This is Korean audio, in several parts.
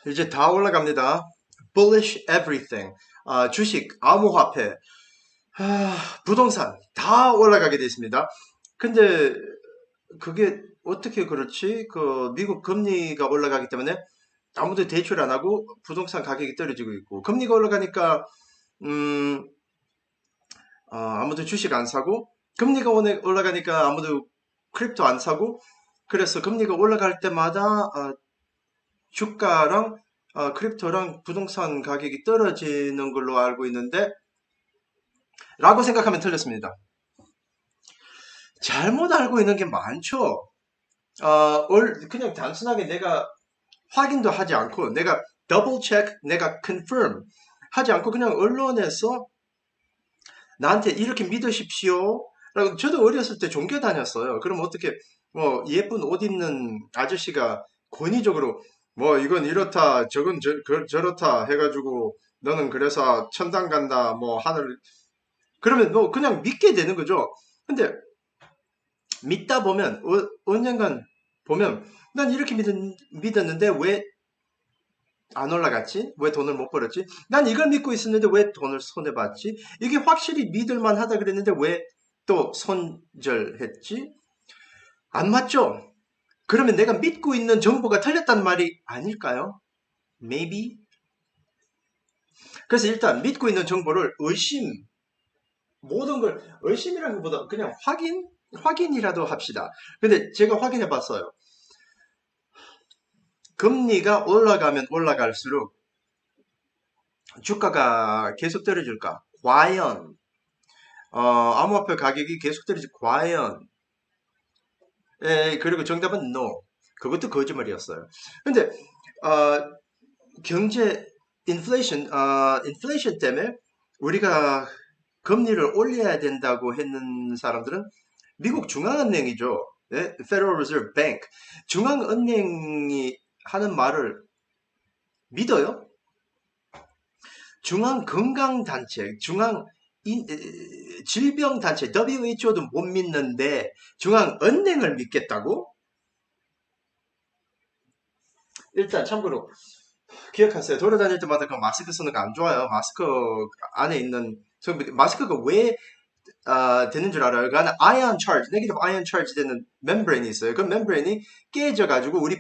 이제 다 올라갑니다. Bullish everything. 주식, 암호화폐, 부동산 다 올라가게 돼 있습니다. 근데 그게 어떻게 그렇지? 그 미국 금리가 올라가기 때문에 아무도 대출 안 하고 부동산 가격이 떨어지고 있고 금리가 올라가니까 음, 아무도 주식 안 사고 금리가 올라가니까 아무도 크립토 안 사고 그래서 금리가 올라갈 때마다 주가랑 크립토랑 부동산 가격이 떨어지는 걸로 알고 있는데 라고 생각하면 틀렸습니다. 잘못 알고 있는 게 많죠. 그냥 단순하게 내가 확인도 하지 않고 내가 더블 체크, 내가 confirm 하지 않고 그냥 언론에서 나한테 이렇게 믿으십시오. 라고 저도 어렸을 때 종교 다녔어요. 그럼 어떻게 뭐 예쁜 옷 입는 아저씨가 권위적으로 뭐 이건 이렇다 저건 저렇다 해가지고 너는 그래서 천당 간다 뭐 하늘 그러면 뭐 그냥 믿게 되는 거죠. 근데 믿다 보면 언젠간 보면 난 이렇게 믿었는데 왜 안 올라갔지? 왜 돈을 못 벌었지? 난 이걸 믿고 있었는데 왜 돈을 손해봤지? 이게 확실히 믿을만 하다 그랬는데 왜 또 손절했지? 안 맞죠? 그러면 내가 믿고 있는 정보가 틀렸다는 말이 아닐까요? Maybe? 그래서 일단 믿고 있는 정보를 모든 걸 의심이라는 것보다 그냥 확인이라도 합시다. 근데 제가 확인해 봤어요. 금리가 올라가면 올라갈수록 주가가 계속 떨어질까? 과연 암호화폐 가격이 계속 떨어질 과연 그리고 정답은 no. 그것도 거짓말이었어요. 근데 어, 경제 인플레이션 때문에 우리가 금리를 올려야 된다고 했는 사람들은 미국 중앙은행이죠. 네? Federal Reserve Bank. 중앙은행이 하는 말을 믿어요? 중앙건강단체, 질병단체, WHO도 못 믿는데 중앙은행을 믿겠다고? 일단 참고로 기억하세요. 돌아다닐 때마다 그 마스크 쓰는 거 안 좋아요. 마스크 안에 있는 마스크가 왜 되는 줄 알아요? 그 안에 아이언 차지, 네게티브 아이언 차지 되는 멤브레인이 있어요. 그 멤브레인이 깨져가지고 우리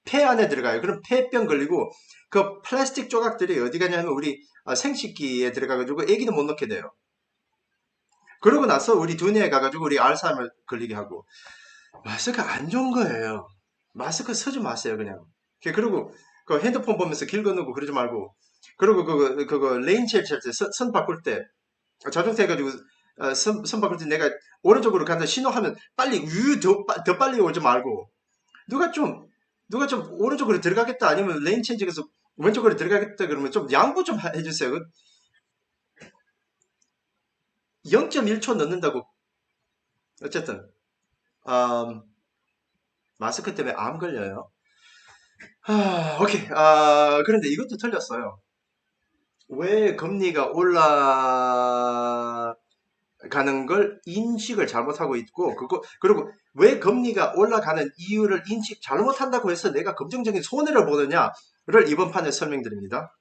폐 안에 들어가요. 그럼 폐병 걸리고 그 플라스틱 조각들이 어디 가냐면 우리 생식기에 들어가가지고 애기도 못 넣게 돼요. 그러고 나서 우리 두뇌에 가가지고 우리 알츠하이머 걸리게 하고 마스크 안 좋은 거예요. 마스크 쓰지 마세요 그냥. 그리고 그 핸드폰 보면서 길 건너고 그러지 말고 그리고 그거 레인 체일 찰때 선 바꿀 때 자동차 해가지고 선 바꿀 때 내가 오른쪽으로 간다 신호하면 빨리 더 빨리 오지 말고 누가 좀 누가 좀 오른쪽으로 들어가겠다 아니면 레인 체인지에서 왼쪽으로 들어가겠다 그러면 좀 양보 좀 해주세요. 0.1초 넣는다고 어쨌든 음, 마스크 때문에 암 걸려요. 오케이. 그런데 이것도 틀렸어요. 왜 금리가 올라가는 걸 인식을 잘못하고 있고, 그리고 왜 금리가 올라가는 이유를 인식 잘못한다고 해서 내가 긍정적인 손해를 보느냐를 이번 판에 설명드립니다.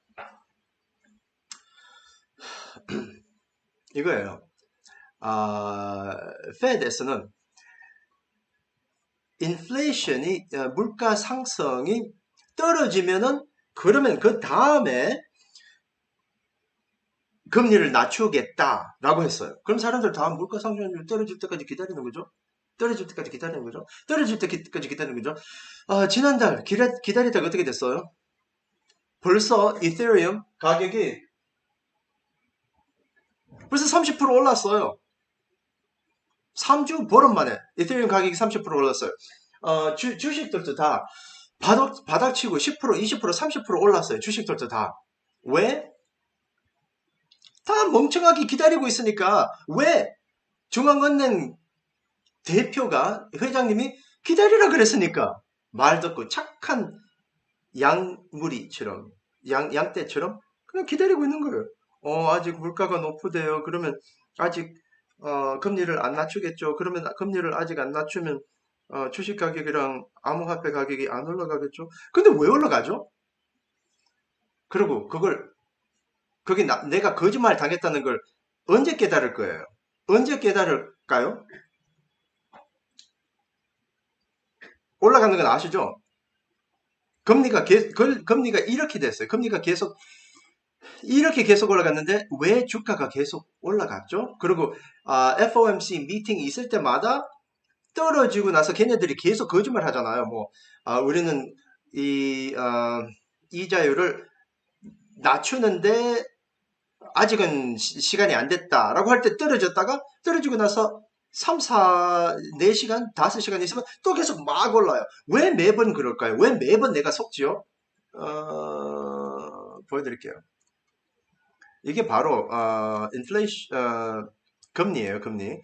이거예요. Fed에서는 인플레이션이, 물가 상승이 떨어지면은, 그러면 그 다음에 금리를 낮추겠다라고 했어요. 그럼 사람들 다 물가 상승률 떨어질 때까지 기다리는 거죠. 떨어질 때까지 기다리는 거죠. 떨어질 때까지 기다리는 거죠. 지난달 기다리다가 어떻게 됐어요? 벌써 이더리움 가격이 벌써 30% 올랐어요. 3주 보름 만에 이더리움 가격이 30% 올랐어요. 주식들도 다 바닥치고 10%, 20%, 30% 올랐어요. 주식들도 다. 왜? 다 멍청하게 기다리고 있으니까 왜 중앙은행 회장님이 기다리라 그랬으니까 말 듣고 착한 양무리처럼 양떼처럼 그냥 기다리고 있는 거예요. 아직 물가가 높으대요. 그러면 아직 금리를 안 낮추겠죠. 그러면 금리를 아직 안 낮추면 주식 가격이랑 암호화폐 가격이 안 올라가겠죠? 근데 왜 올라가죠? 그리고 내가 거짓말 당했다는 걸 언제 깨달을 거예요? 언제 깨달을까요? 올라가는 건 아시죠? 금리가 이렇게 됐어요. 금리가 이렇게 계속 올라갔는데 왜 주가가 계속 올라갔죠? 그리고 FOMC 미팅이 있을 때마다 떨어지고 나서 걔네들이 계속 거짓말 하잖아요. 우리는 이자율을 낮추는데 아직은 시간이 안 됐다라고 할 때 떨어지고 나서 3, 4, 4시간, 5시간 있으면 또 계속 막 올라요. 왜 매번 그럴까요? 왜 매번 내가 속지요? 보여드릴게요. 이게 바로 금리예요, 금리.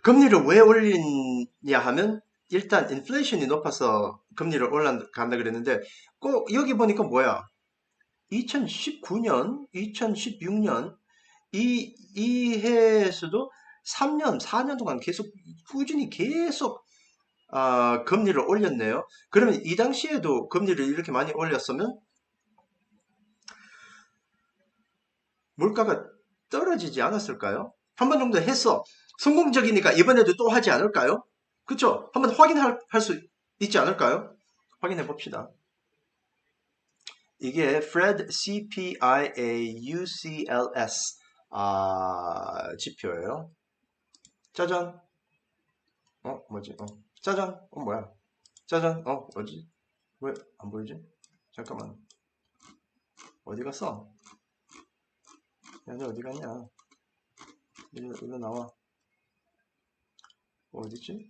금리를 왜 올리냐 하면 일단 인플레이션이 높아서 금리를 올라간다 그랬는데 꼭 여기 보니까 뭐야? 2019년, 2016년 이 해에서도 3년, 4년 동안 계속 꾸준히 계속 금리를 올렸네요. 그러면 이 당시에도 금리를 이렇게 많이 올렸으면 물가가 떨어지지 않았을까요? 한 번 정도 했어. 성공적이니까 이번에도 또 하지 않을까요? 그쵸? 한번 확인할 수 있지 않을까요? 확인해 봅시다. 이게 Fred CPIA UCLS 지표예요. 짜잔. 뭐지? 짜잔. 뭐야? 짜잔. 뭐지? 왜 안 보이지? 잠깐만. 어디 갔어? 야, 너 어디 갔냐? 일로 나와. 어디지?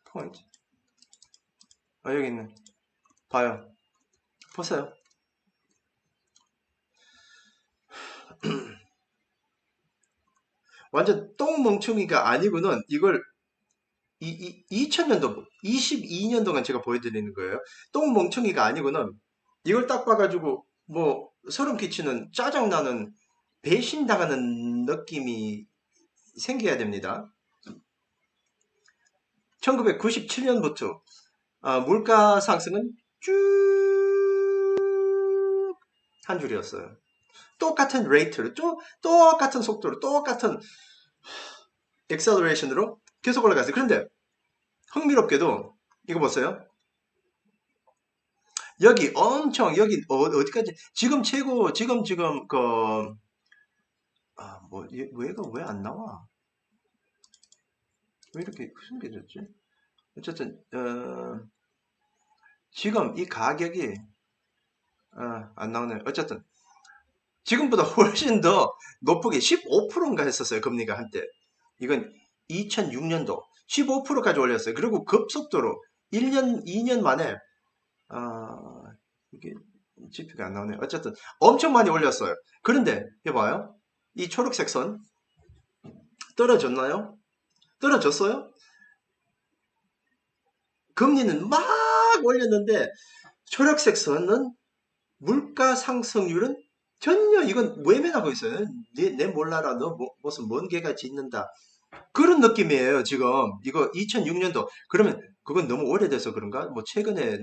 포인트. 여기 있네. 봐요. 보세요. 완전 똥멍청이가 아니고는 이걸 2000년도, 22년도간 제가 보여드리는 거예요. 똥멍청이가 아니고는 이걸 딱 봐가지고 소름 끼치는 짜증나는 배신당하는 느낌이 생겨야 됩니다. 1997년부터 물가 상승은 쭉 한 줄이었어요. 똑같은 레이트로, 똑같은 속도로, 똑같은 엑셀러레이션으로 계속 올라갔어요. 그런데 흥미롭게도 이거 보세요. 여기 엄청 여기 어디까지 지금 최고 지금 얘가 왜 안 나와? 왜 이렇게 숨겨졌지? 어쨌든 지금 이 가격이 안 나오네요. 어쨌든 지금보다 훨씬 더 높게 15%인가 했었어요. 금리가 한때. 이건 2006년도 15%까지 올렸어요. 그리고 급속도로 1년, 2년 만에 이게 지표가 안 나오네요. 어쨌든 엄청 많이 올렸어요. 그런데 해봐요. 이 초록색 선 떨어졌나요? 떨어졌어요? 금리는 막 올렸는데 초록색 선은 물가 상승률은 전혀 이건 외면하고 있어요. 내 몰라라. 너 무슨 먼 개가 짖는다. 그런 느낌이에요, 지금. 이거 2006년도. 그러면 그건 너무 오래돼서 그런가? 최근에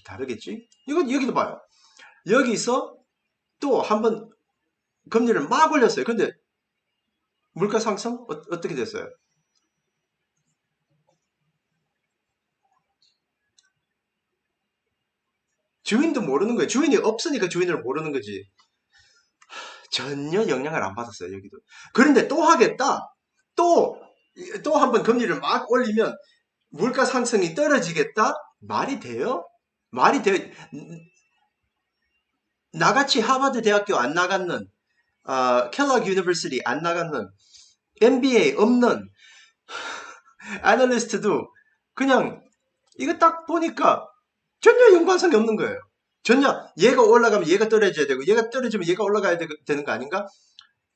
다르겠지? 이건 여기도 봐요. 여기서 또 한번 금리를 막 올렸어요. 근데 물가 상승 어떻게 됐어요? 주인도 모르는 거예요. 주인이 없으니까 주인을 모르는 거지. 전혀 영향을 안 받았어요, 여기도. 그런데 또 하겠다. 또 한 번 금리를 막 올리면 물가 상승이 떨어지겠다? 말이 돼요? 말이 돼요? 나같이 하버드 대학교 안 나갔는, 켈러그 유니버시티 안 나갔는, MBA 없는 애널리스트도 그냥 이거 딱 보니까 전혀 연관성이 없는 거예요. 전혀 얘가 올라가면 얘가 떨어져야 되고 얘가 떨어지면 얘가 올라가야 되는 거 아닌가?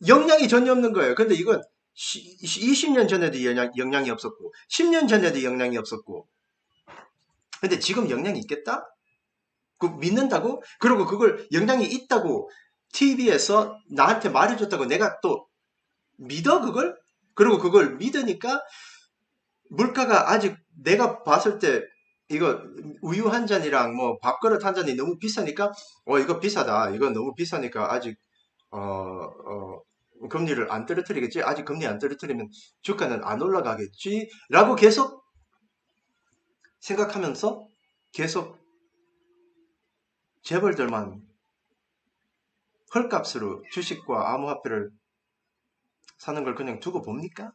영향이 전혀 없는 거예요. 근데 이건 20년 전에도 영향이 없었고 10년 전에도 영향이 없었고 근데 지금 영향이 있겠다? 그 믿는다고? 그리고 그걸 영향이 있다고 TV에서 나한테 말해줬다고 내가 또 믿어 그걸? 그리고 그걸 믿으니까 물가가 아직 내가 봤을 때 이거 우유 한 잔이랑 뭐 밥그릇 한 잔이 너무 비싸니까 이거 비싸다. 이거 너무 비싸니까 아직 금리를 안 떨어뜨리겠지. 아직 금리 안 떨어뜨리면 주가는 안 올라가겠지. 라고 계속 생각하면서 계속 재벌들만 헐값으로 주식과 암호화폐를 사는 걸 그냥 두고 봅니까?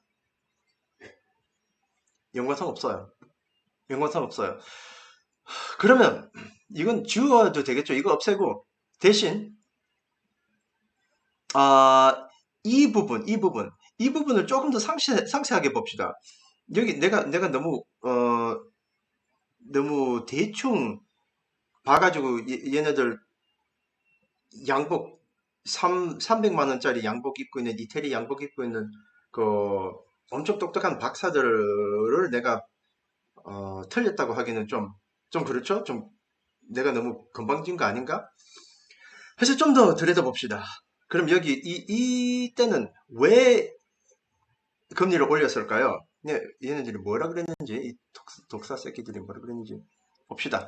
연관성 없어요. 연관성 없어요. 그러면 이건 지워도 되겠죠. 이거 없애고 대신 이 부분을 조금 더 상세하게 봅시다. 여기 내가 너무 대충 봐가지고 얘네들 양복 300만 원짜리 양복 입고 있는 이태리 양복 입고 있는 그 엄청 똑똑한 박사들을 내가 틀렸다고 하기는 좀 그렇죠? 좀 내가 너무 건방진 거 아닌가? 그래서 좀 더 들여다봅시다. 그럼 여기 이때는 왜 금리를 올렸을까요? 네, 얘네들이 뭐라 그랬는지 이 독사 새끼들이 뭐라 그랬는지 봅시다.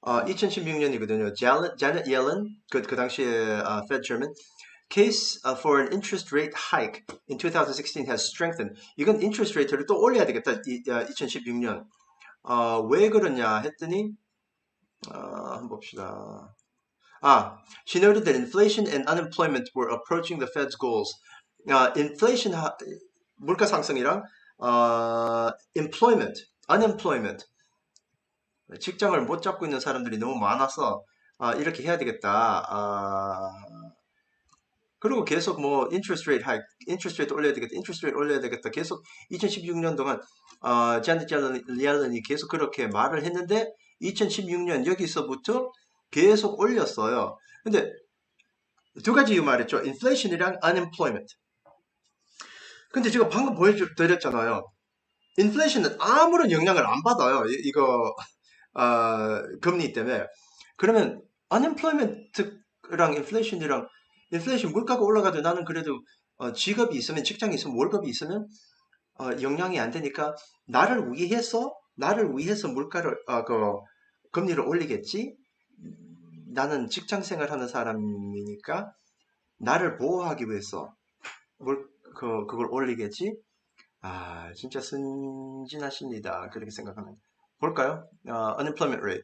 2016년이거든요. Janet Yellen, 그 당시에 Fed Chairman, case for an interest rate hike in 2016 has strengthened. 이건 interest rate를 또 올려야 되겠다. 2016년. 왜 그러냐 했더니 한번 봅시다. She noted that inflation and unemployment were approaching the Fed's goals. inflation 물가 상승이랑 unemployment 직장을 못 잡고 있는 사람들이 너무 많아서 이렇게 해야 되겠다. 그리고 계속 뭐 interest rate 올려야 되겠다. 계속 2016년 동안 자넷 옐런이 계속 그렇게 말을 했는데 2016년 여기서부터 계속 올렸어요. 근데 두 가지 이유 말했죠. inflation이랑 unemployment. 근데 제가 방금 보여드렸잖아요. inflation은 아무런 영향을 안 받아요. 이거 금리 때문에. 그러면 unemployment랑 inflation 물가가 올라가도 나는 그래도 직업이 있으면 직장이 있으면 월급이 있으면 영향이 안 되니까 나를 위해서 물가를 금리를 올리겠지. 나는 직장 생활하는 사람이니까 나를 보호하기 위해서 그걸 올리겠지. 진짜 순진하십니다. 그렇게 생각하면 볼까요? unemployment rate.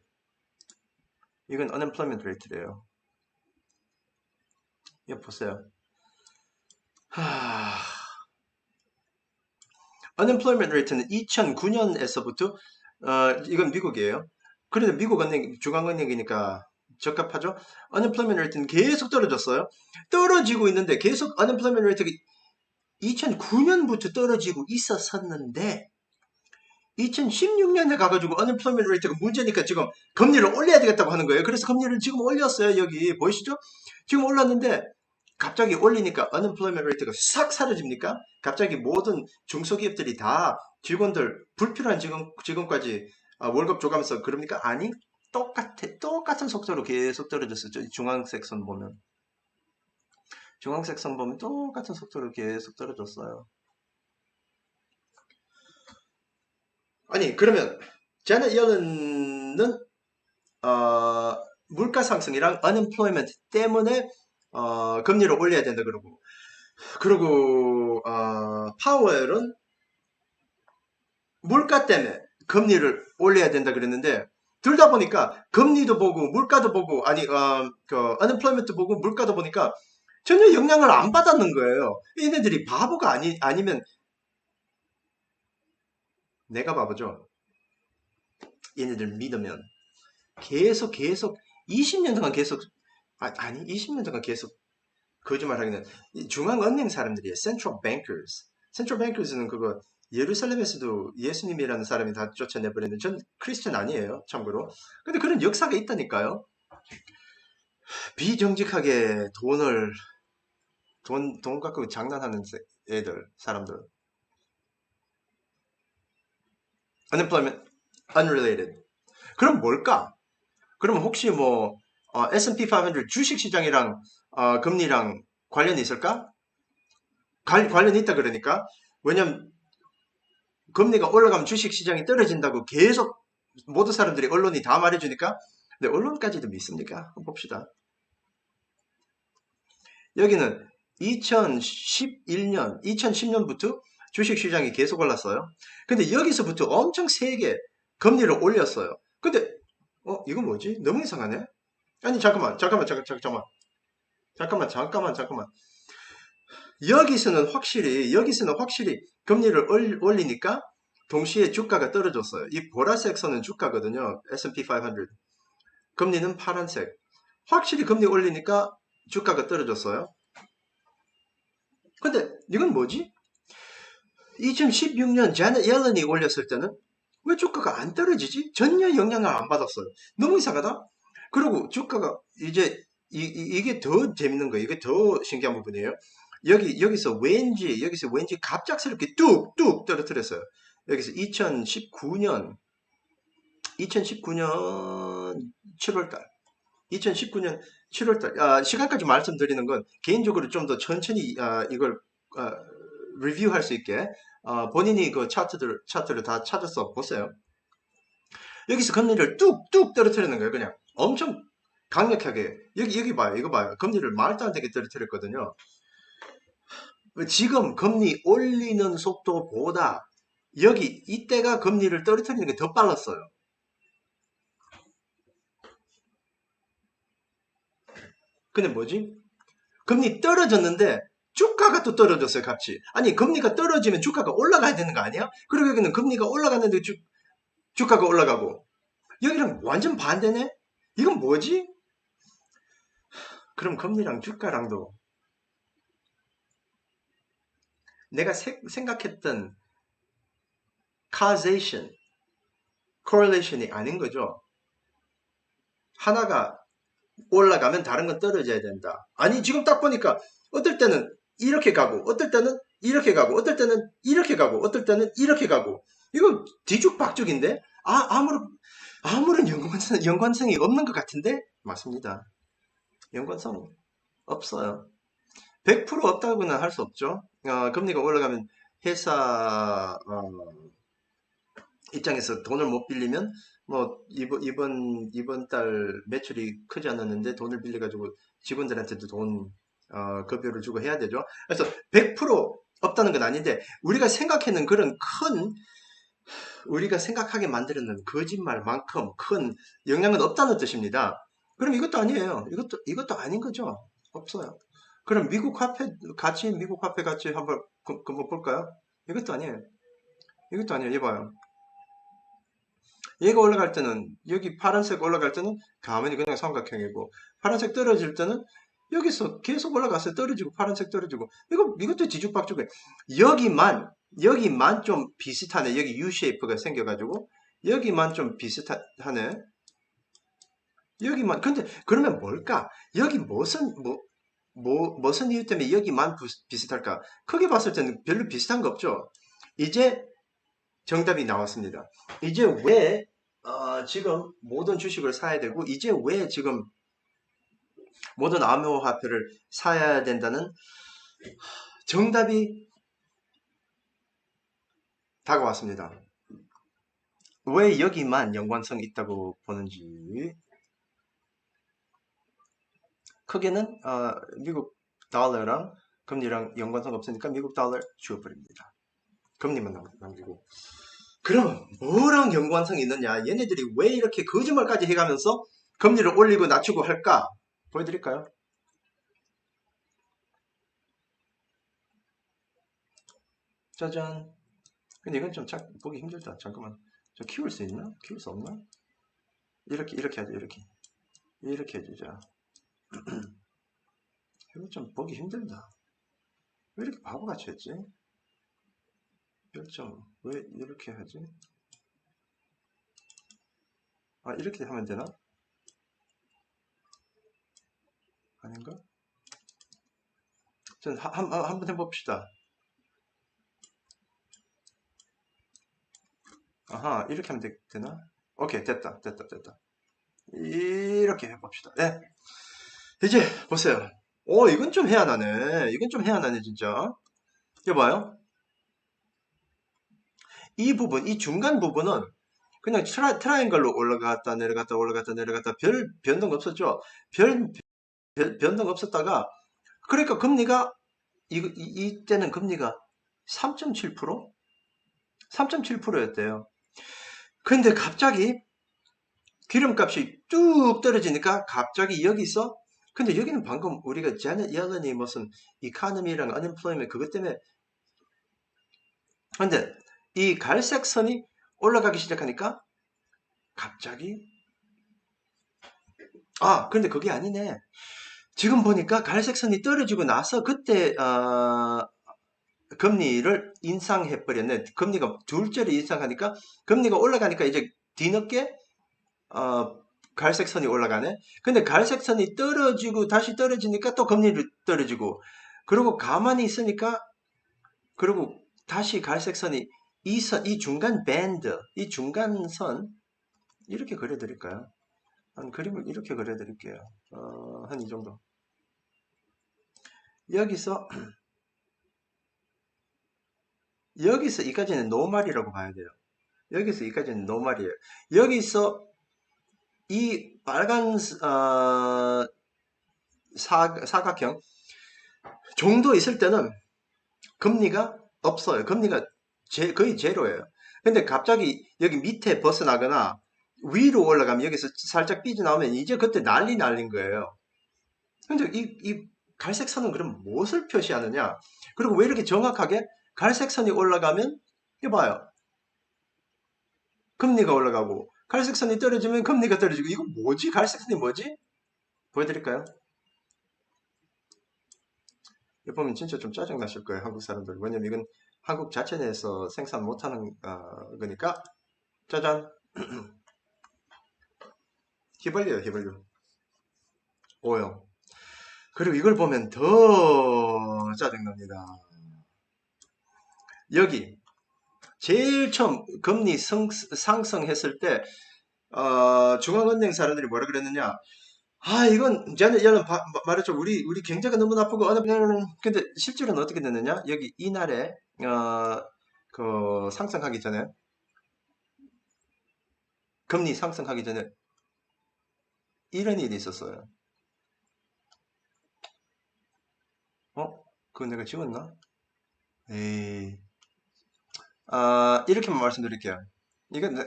이건 unemployment rate래요. 이거 보세요. unemployment rate는 2009년에서부터 이건 미국이에요. 그런데 미국 은행 중앙은행이니까 적합하죠. unemployment rate는 계속 떨어졌어요. 떨어지고 있는데 계속 unemployment rate가 2009년부터 떨어지고 있었었는데 2016년에 가가지고 unemployment rate가 문제니까 지금 금리를 올려야 되겠다고 하는 거예요. 그래서 금리를 지금 올렸어요. 여기 보이시죠? 지금 올랐는데 갑자기 올리니까 unemployment rate가 싹 사라집니까? 갑자기 모든 중소기업들이 다 직원들 불필요한 직원까지 월급 줘가면서 그럽니까? 아니, 똑같은 속도로 계속 떨어졌었죠. 중앙색 선 보면 똑같은 속도로 계속 떨어졌어요. 아니, 그러면 자넷 옐런은 물가 상승이랑 unemployment 때문에 금리를 올려야 된다 그러고 파웰은 물가 때문에 금리를 올려야 된다 그랬는데 둘 다 보니까 금리도 보고 물가도 보고 unemployment도 보고 물가도 보니까 전혀 영향을 안 받았는 거예요. 얘네들이 바보가 아니면 내가 바보죠. 얘네들 믿으면 계속 20년 동안 계속 20년 동안 계속 거짓말 하기는 중앙은행 사람들이에요. Central bankers는 그거 예루살렘에서도 예수님이라는 사람이 다 쫓아내버렸는데 전 크리스천 아니에요. 참고로. 근데 그런 역사가 있다니까요. 비정직하게 돈 갖고 장난하는 사람들. unemployment, unrelated. 그럼 뭘까? 그러면 혹시 뭐 S&P 500 주식시장이랑 금리랑 관련이 있을까? 관련이 있다 그러니까. 왜냐면 금리가 올라가면 주식시장이 떨어진다고 계속 모든 사람들이 언론이 다 말해주니까. 근데 언론까지도 믿습니까? 한번 봅시다. 여기는 2011년, 2010년부터 주식시장이 계속 올랐어요. 근데 여기서부터 엄청 세게 금리를 올렸어요. 근데 이거 뭐지? 너무 이상하네. 아니 잠깐만. 여기서는 확실히 금리를 올리니까 동시에 주가가 떨어졌어요. 이 보라색 선은 주가거든요. S&P 500. 금리는 파란색. 확실히 금리 올리니까 주가가 떨어졌어요. 근데 이건 뭐지? 2016년 자넷 옐런이 올렸을 때는 왜 주가가 안 떨어지지? 전혀 영향을 안 받았어요. 너무 이상하다. 그리고 주가가 이제 이게 더 재밌는 거예요. 이게 더 신기한 부분이에요. 여기서 왠지 갑작스럽게 뚝뚝 떨어뜨렸어요. 여기서 2019년 7월달, 2019년 7월달, 시간까지 말씀드리는 건 개인적으로 좀 더 천천히 이걸 아, 리뷰할 수 있게 본인이 그 차트를 다 찾아서 보세요. 여기서 금리를 뚝뚝 떨어뜨리는 거예요. 그냥 엄청 강력하게. 여기 봐요. 이거 봐요. 금리를 말도 안 되게 떨어뜨렸거든요. 지금 금리 올리는 속도보다 이때가 금리를 떨어뜨리는 게 더 빨랐어요. 근데 뭐지? 금리 떨어졌는데 주가가 또 떨어졌어요, 같이. 아니, 금리가 떨어지면 주가가 올라가야 되는 거 아니야? 그리고 여기는 금리가 올라갔는데 주가가 올라가고. 여기랑 완전 반대네? 이건 뭐지? 그럼 금리랑 주가랑도 내가 생각했던 causation, correlation이 아닌 거죠. 하나가 올라가면 다른 건 떨어져야 된다. 아니, 지금 딱 보니까 어떨 때는 이렇게 가고, 어떨 때는 이렇게 가고, 어떨 때는 이렇게 가고, 어떨 때는 이렇게 가고. 이거 뒤죽박죽인데? 아무런 연관성이 없는 것 같은데? 맞습니다. 연관성 없어요. 100% 없다고는 할 수 없죠. 금리가 올라가면 회사 입장에서 돈을 못 빌리면 뭐 이번 달 매출이 크지 않았는데 돈을 빌려가지고 직원들한테도 돈 급여를 주고 해야 되죠. 그래서 100% 없다는 건 아닌데 우리가 생각하게 만드는 거짓말만큼 큰 영향은 없다는 뜻입니다. 그럼 이것도 아니에요. 이것도 아닌 거죠. 없어요. 그럼 미국 화폐 가치 한번 한번 볼까요? 이것도 아니에요. 이것도 아니에요. 이봐요. 얘가 올라갈 때는 여기 파란색 올라갈 때는 가만히 그냥 삼각형이고 파란색 떨어질 때는 여기서 계속 올라가서 떨어지고 파란색 떨어지고 이것도 뒤죽박죽해. 여기만 좀 비슷하네. 여기 U 쉐이프가 생겨가지고 여기만 좀 비슷하네. 여기만. 근데 그러면 뭘까? 여기 무슨 이유 때문에 여기만 비슷할까? 크게 봤을 때는 별로 비슷한 거 없죠. 이제 정답이 나왔습니다. 이제 왜 지금 모든 주식을 사야 되고 이제 왜 지금 모든 암호화폐를 사야 된다는 정답이 다가왔습니다. 왜 여기만 연관성이 있다고 보는지. 크게는 미국 달러랑 금리랑 연관성 없으니까 미국 달러 지워버립니다. 금리만 남기고. 그럼 뭐랑 연관성이 있느냐? 얘네들이 왜 이렇게 거짓말까지 해가면서 금리를 올리고 낮추고 할까? 보여드릴까요? 짜잔. 근데 이건 좀 보기 힘들다. 잠깐만. 저 키울 수 있나? 키울 수 없나? 이렇게 하죠. 이렇게 해주자. 이거 좀 보기 힘들다. 왜 이렇게 바보같이 했지? 별점 왜 이렇게 하지? 이렇게 하면 되나? 아닌가? 전 한번 해봅시다. 아하, 이렇게 하면 되나? 오케이, 됐다. 이렇게 해봅시다. 네. 이제 보세요. 이건 좀 희한하네. 진짜. 여봐요. 이 부분, 이 중간 부분은 그냥 트라이앵글로 올라갔다 내려갔다 올라갔다 내려갔다 별 변동 없었죠. 변동 없었다가 그러니까 금리가 이때는 금리가 3.7%? 3.7%였대요. 근데 갑자기 기름값이 뚝 떨어지니까 갑자기 여기서 근데 여기는 방금 우리가 제넷 옐런이 무슨 이카노미랑 언엠플로이먼트 그것 때문에 근데 이 갈색 선이 올라가기 시작하니까 갑자기 근데 그게 아니네. 지금 보니까 갈색 선이 떨어지고 나서 그때 금리를 인상해 버렸네. 금리가 둘째로 인상하니까 금리가 올라가니까 이제 뒤늦게 어, 갈색 선이 올라가네. 근데 갈색 선이 떨어지고 다시 떨어지니까 또 금리를 떨어지고 그리고 가만히 있으니까 그리고 다시 갈색 선이 이 중간 밴드, 이 중간 선 이렇게 그려드릴까요? 한 그림을 이렇게 그려드릴게요. 한 이 정도. 여기서 여기서 이까지는 노말이라고 봐야 돼요. 여기서 이까지는 노말이에요. 여기서 이 빨간 사각형 정도 있을 때는 금리가 없어요. 금리가 거의 제로예요. 근데 갑자기 여기 밑에 벗어나거나 위로 올라가면 여기서 살짝 삐져나오면 이제 그때 난리 날린 거예요. 근데 이 갈색 선은 그럼 무엇을 표시하느냐? 그리고 왜 이렇게 정확하게 갈색 선이 올라가면 이봐요. 금리가 올라가고 갈색 선이 떨어지면 금리가 떨어지고 이거 뭐지? 갈색 선이 뭐지? 보여드릴까요? 이거 보면 진짜 좀 짜증 나실 거예요. 한국 사람들. 왜냐면 이건 한국 자체 내에서 생산 못하는 거니까 짜잔 휘발유요 휘발유 오요. 그리고 이걸 보면 더 짜증납니다. 여기 제일 처음 금리 상승했을 때 중앙은행 사람들이 뭐라 그랬느냐? 이건 저는 여러분 말했죠. 우리 경제가 너무 나쁘고 근데 실제로는 어떻게 됐느냐? 여기 이날에 그 상승하기 전에 금리 상승하기 전에 이런 일이 있었어요. 그거 내가 지웠나? 에이, 이렇게만 말씀드릴게요.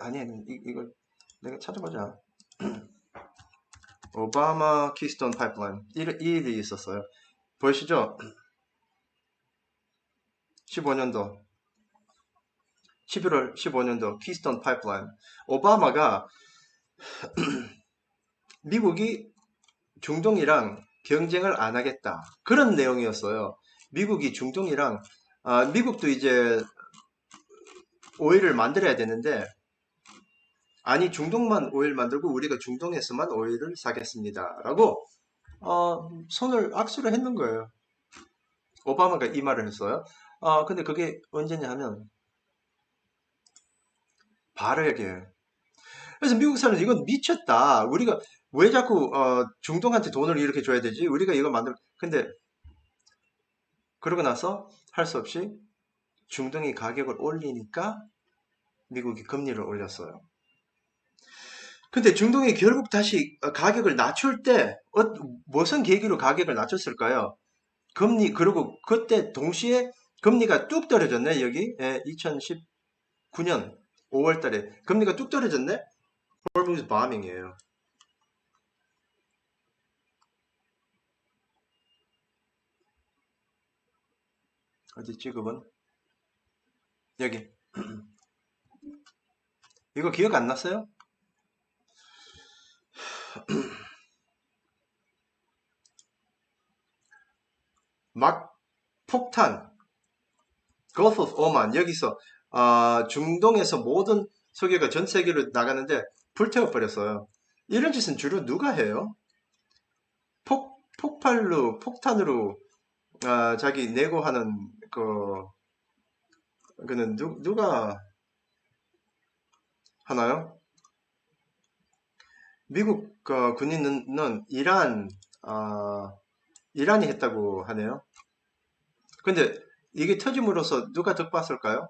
아니, 이거 내가 찾아보자. 오바마 키스톤 파이프라인. 이 일이 있었어요. 보이시죠? 15년도, 11월 15년도 키스톤 파이프라인. 오바마가 미국이 중동이랑 경쟁을 안 하겠다. 그런 내용이었어요. 미국이 중동이랑, 미국도 이제 오일을 만들어야 되는데, 아니, 중동만 오일 만들고 우리가 중동에서만 오일을 사겠습니다. 라고, 손을 악수를 했는 거예요. 오바마가 이 말을 했어요. 근데 그게 언제냐 하면, 바로 얘기해요. 그래서 미국 사람은 이건 미쳤다. 우리가 왜 자꾸, 중동한테 돈을 이렇게 줘야 되지? 우리가 이거 근데, 그러고 나서 할 수 없이 중동이 가격을 올리니까 미국이 금리를 올렸어요. 근데 중동이 결국 다시 가격을 낮출 때 무슨 계기로 가격을 낮췄을까요? 그리고 그때 동시에 금리가 뚝 떨어졌네, 여기. 2019년 5월 달에 금리가 뚝 떨어졌네? 홀무즈 바밍이에요. 어디 지급은? 여기. 이거 기억 안 났어요? 막 폭탄, Gulf of Oman, 여기서, 중동에서 모든 석유가 전 세계로 나가는데 불태워버렸어요. 이런 짓은 주로 누가 해요? 폭탄으로, 자기 내고 하는, 그는 누가 하나요? 미국 군인은 이란이 했다고 하네요. 근데 이게 터짐으로써 누가 득 봤을까요?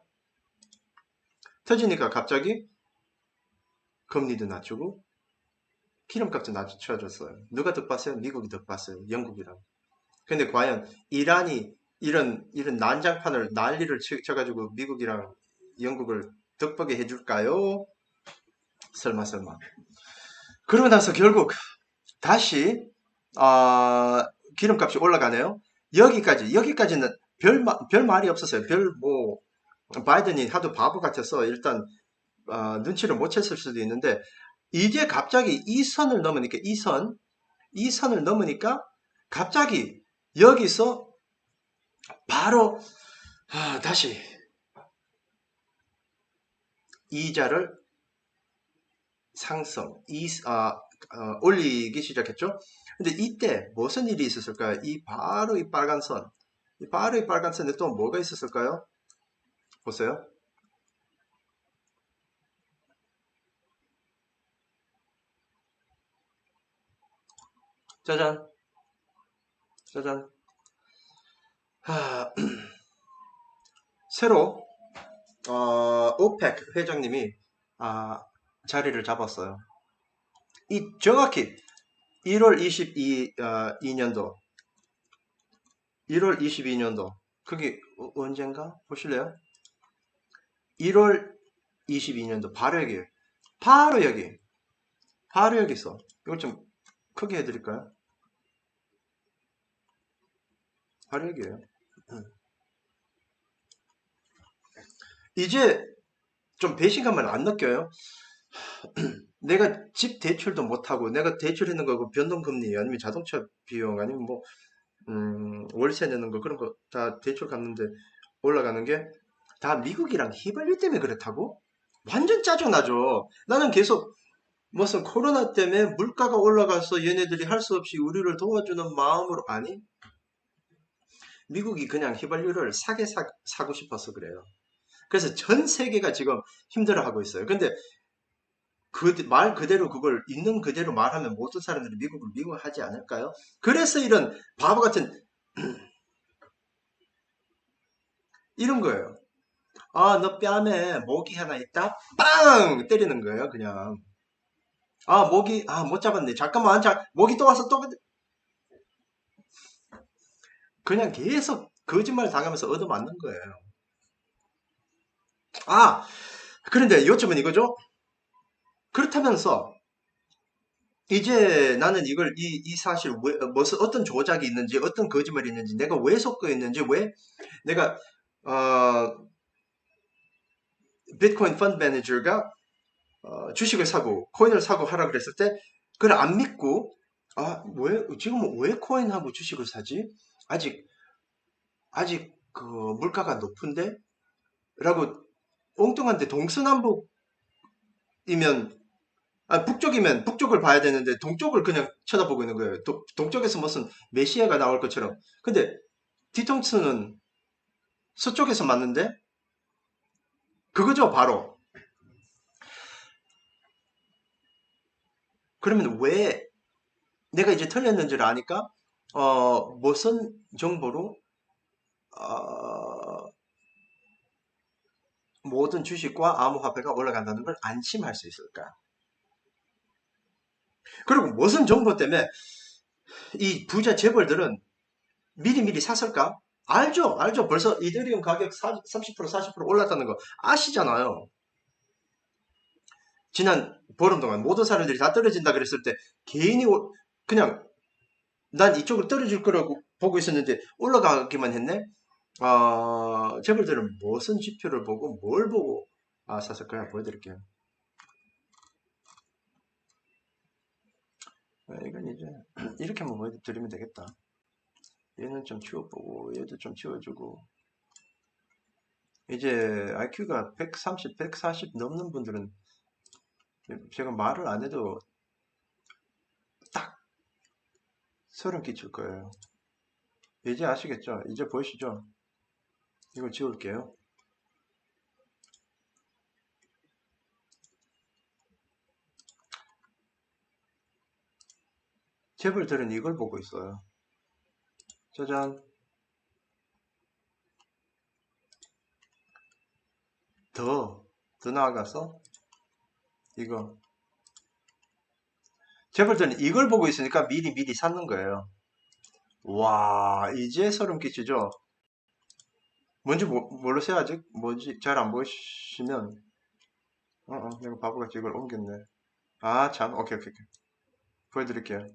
터지니까 갑자기 금리도 낮추고 기름값도 낮춰줬어요. 누가 득 봤어요? 미국이 득 봤어요. 영국이랑. 근데 과연 이란이 이런 난장판을 난리를 쳐가지고 미국이랑 영국을 득보게 해줄까요? 설마 설마. 그러고 나서 결국 다시 기름값이 올라가네요. 여기까지는 별 말이 없었어요. 별 뭐 바이든이 하도 바보 같아서 일단 눈치를 못 챘을 수도 있는데 이제 갑자기 이 선을 넘으니까 이 선을 넘으니까 갑자기 여기서 바로 다시 이자를 상승, 올리기 시작했죠. 근데 이때 무슨 일이 있었을까요? 바로 이 빨간 선, 바로 이 빨간 선에 또 뭐가 있었을까요? 보세요. 짜잔, 짜잔. 아, 새로 오펙 회장님이 아, 자리를 잡았어요. 이 정확히 1월 22년도 1월 22년도 그게 언젠가 보실래요? 1월 22년도 바로 여기 바로 여기 바로 여기 있어. 이걸 좀 크게 해드릴까요? 바로 여기에요. 이제 좀 배신감을 안 느껴요? 내가 집 대출도 못하고 내가 대출했는 거 그 변동금리 아니면 자동차 비용 아니면 뭐 월세 내는 거 그런 거 다 대출 갚는데 올라가는 게 다 미국이랑 휘발유 때문에 그렇다고? 완전 짜증나죠. 나는 계속 무슨 코로나 때문에 물가가 올라가서 얘네들이 할 수 없이 우리를 도와주는 마음으로 아니 미국이 그냥 휘발유를 싸게 사고 싶어서 그래요. 그래서 전 세계가 지금 힘들어하고 있어요. 근데 그 말 그대로 그걸 있는 그대로 말하면 모든 사람들이 미국을 미워하지 않을까요? 그래서 이런 바보 같은 이런 거예요. 너 뺨에 모기 하나 있다? 빵! 때리는 거예요, 그냥. 못 잡았네. 잠깐만, 모기 또 와서 또, 그냥 계속 거짓말 당하면서 얻어맞는 거예요. 아, 그런데 요점은 이거죠? 그렇다면서, 이제 나는 이 사실, 무슨, 어떤 조작이 있는지, 어떤 거짓말이 있는지, 내가 왜 속고 있는지, 왜 내가, 어, 비트코인 펀드 매니저가 주식을 사고, 코인을 사고 하라 그랬을 때, 그걸 안 믿고, 지금 왜 코인하고 주식을 사지? 아직, 아직 그 물가가 높은데? 라고 엉뚱한데 동서남북이면 북쪽이면 북쪽을 봐야 되는데 동쪽을 그냥 쳐다보고 있는 거예요. 동쪽에서 무슨 메시아가 나올 것처럼. 근데 뒤통수는 서쪽에서 맞는데 그거죠 바로. 그러면 왜 내가 이제 틀렸는지를 아니까 무슨 정보로 어, 모든 주식과 암호화폐가 올라간다는 걸 안심할 수 있을까? 그리고 무슨 정보 때문에 이 부자 재벌들은 미리미리 샀을까? 알죠, 알죠. 벌써 이더리움 가격 30% 40% 올랐다는 거 아시잖아요. 지난 보름 동안 모든 사람들이 다 떨어진다 그랬을 때 개인이 그냥 난 이쪽으로 떨어질 거라고 보고 있었는데 올라가기만 했네. 재벌들은 무슨 지표를 보고 뭘 보고 샀을까요? 보여드릴게요. 이건 이제 이렇게 한번 보여드리면 되겠다. 얘는 좀 치워보고 얘도 좀 치워주고 이제 IQ가 130, 140 넘는 분들은 제가 말을 안 해도 딱 소름 끼칠 거예요. 이제 아시겠죠? 이제 보이시죠? 이걸 지울게요. 재벌들은 이걸 보고 있어요. 짜잔. 더 나아가서 이거 재벌들은 이걸 보고 있으니까 미리 사는 거예요. 와, 이제 소름 끼치죠? 뭔지 모르세요, 아직? 뭐지? 잘 안 보시면. 내가 바보같이 이걸 옮겼네. 아, 참. 오케이. 보여드릴게요.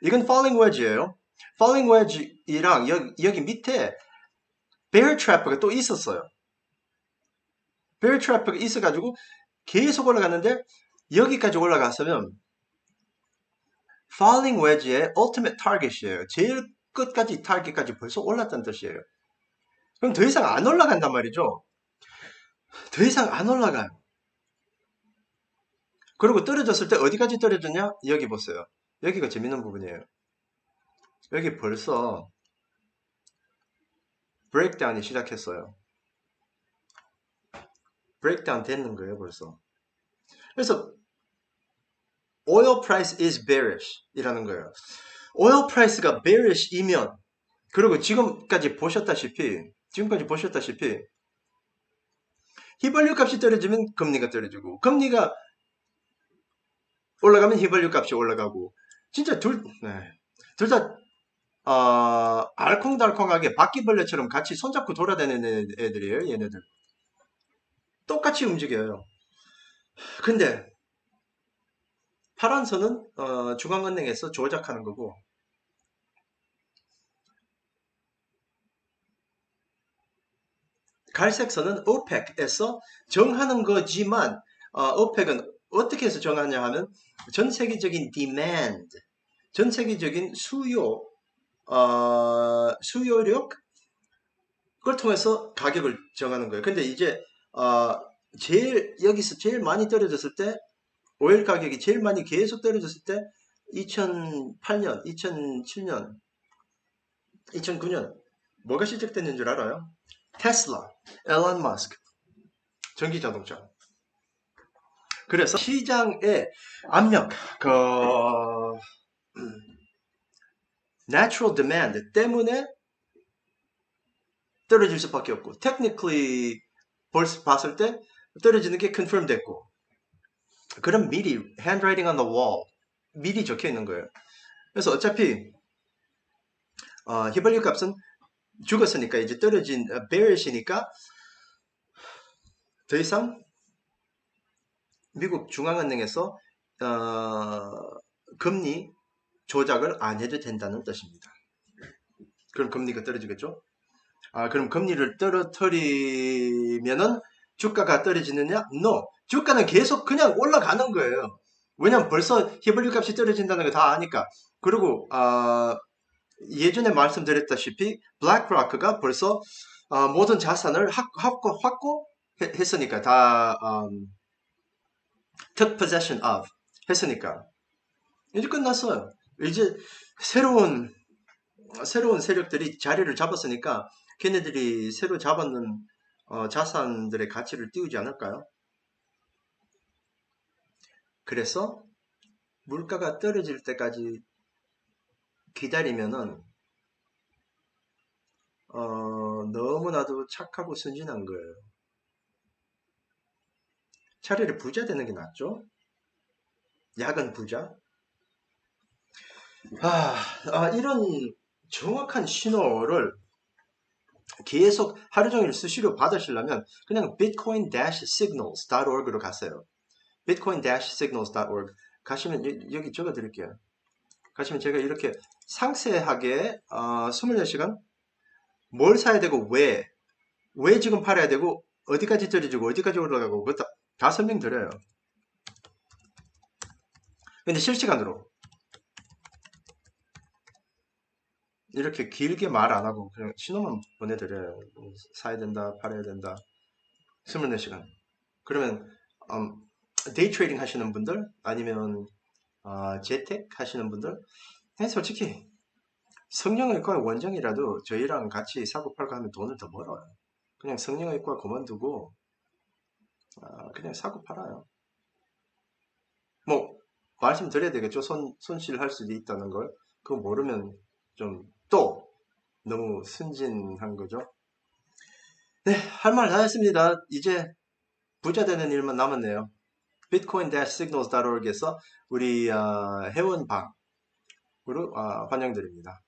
이건 falling wedge예요. falling wedge이랑 여기 밑에 bear trap가 또 있었어요. bear trap가 있어가지고 계속 올라갔는데 여기까지 올라갔으면 falling wedge의 ultimate target이에요. 제일 끝까지 타겟까지 벌써 올랐다는 뜻이에요. 그럼 더 이상 안 올라간단 말이죠. 더 이상 안 올라가요. 그리고 떨어졌을 때 어디까지 떨어졌냐? 여기 보세요. 여기가 재밌는 부분이에요. 여기 벌써 브레이크다운이 시작했어요. 브레이크다운 되는 거예요, 벌써. 그래서 oil price is bearish 이라는 거예요. oil price가 bearish이면 그리고 지금까지 보셨다시피 휘발유 값이 떨어지면 금리가 떨어지고 금리가 올라가면 휘발유 값이 올라가고 진짜 둘 다 알콩달콩하게 바퀴벌레처럼 같이 손잡고 돌아다니는 애들이에요, 얘네들. 똑같이 움직여요. 근데 파란 선은 중앙은행에서 조작하는 거고 갈색 선은 OPEC에서 정하는 거지만 OPEC은 어떻게 해서 정하냐 하면 전 세계적인 demand, 전 세계적인 수요력 그걸 통해서 가격을 정하는 거예요. 근데 이제 여기서 제일 많이 떨어졌을 때 오일 가격이 제일 많이 계속 떨어졌을 때 2008년, 2007년, 2009년 뭐가 시작됐는 줄 알아요? 테슬라, 앨런 머스크, 전기자동차. 그래서 시장의 압력, natural demand 때문에 떨어질 수밖에 없고, technically 봤을 때 떨어지는 게 confirm 됐고, 그럼 미리 handwriting on the wall 미리 적혀 있는 거예요. 그래서 어차피 휘발유 값은 죽었으니까 이제 떨어진 bearish이니까 더 이상 미국 중앙은행에서 금리 조작을 안 해도 된다는 뜻입니다. 그럼 금리가 떨어지겠죠? 그럼 금리를 떨어뜨리면은 주가가 떨어지느냐? No. 주가는 계속 그냥 올라가는 거예요. 왜냐면 벌써 휘발유 값이 떨어진다는 거 다 아니까. 그리고 예전에 말씀드렸다시피 블랙락가 벌써 모든 자산을 확보했으니까 다 took possession of 했으니까 이제 끝났어요. 이제 새로운 세력들이 자리를 잡았으니까 걔네들이 새로 잡았는 자산들의 가치를 띄우지 않을까요? 그래서 물가가 떨어질 때까지 기다리면은 너무나도 착하고 순진한 거예요. 차라리 부자 되는 게 낫죠? 야근 부자? 이런 정확한 신호를 계속 하루 종일 수시로 받으시려면 그냥 bitcoin-signals.org로 가세요. bitcoin-signals.org 가시면 여기 적어 드릴게요. 가시면 제가 이렇게 상세하게 24시간 뭘 사야 되고 왜 지금 팔아야 되고 어디까지 떨어지고 어디까지 올라가고 그거 다 설명드려요. 근데 실시간으로 이렇게 길게 말 안 하고 그냥 신호만 보내드려요. 사야 된다, 팔아야 된다. 24시간. 그러면 데이 트레이딩 하시는 분들 아니면 재택 하시는 분들 솔직히 성형외과 원장이라도 저희랑 같이 사고 팔고 하면 돈을 더 벌어요. 그냥 성형외과 그만두고 그냥 사고 팔아요. 뭐 말씀드려야 되겠죠. 손실할 수도 있다는 걸. 그거 모르면 좀 또 너무 순진한 거죠. 할 말 다 했습니다. 이제 부자 되는 일만 남았네요. bitcoin-signals.org에서 우리 회원방으로 환영드립니다.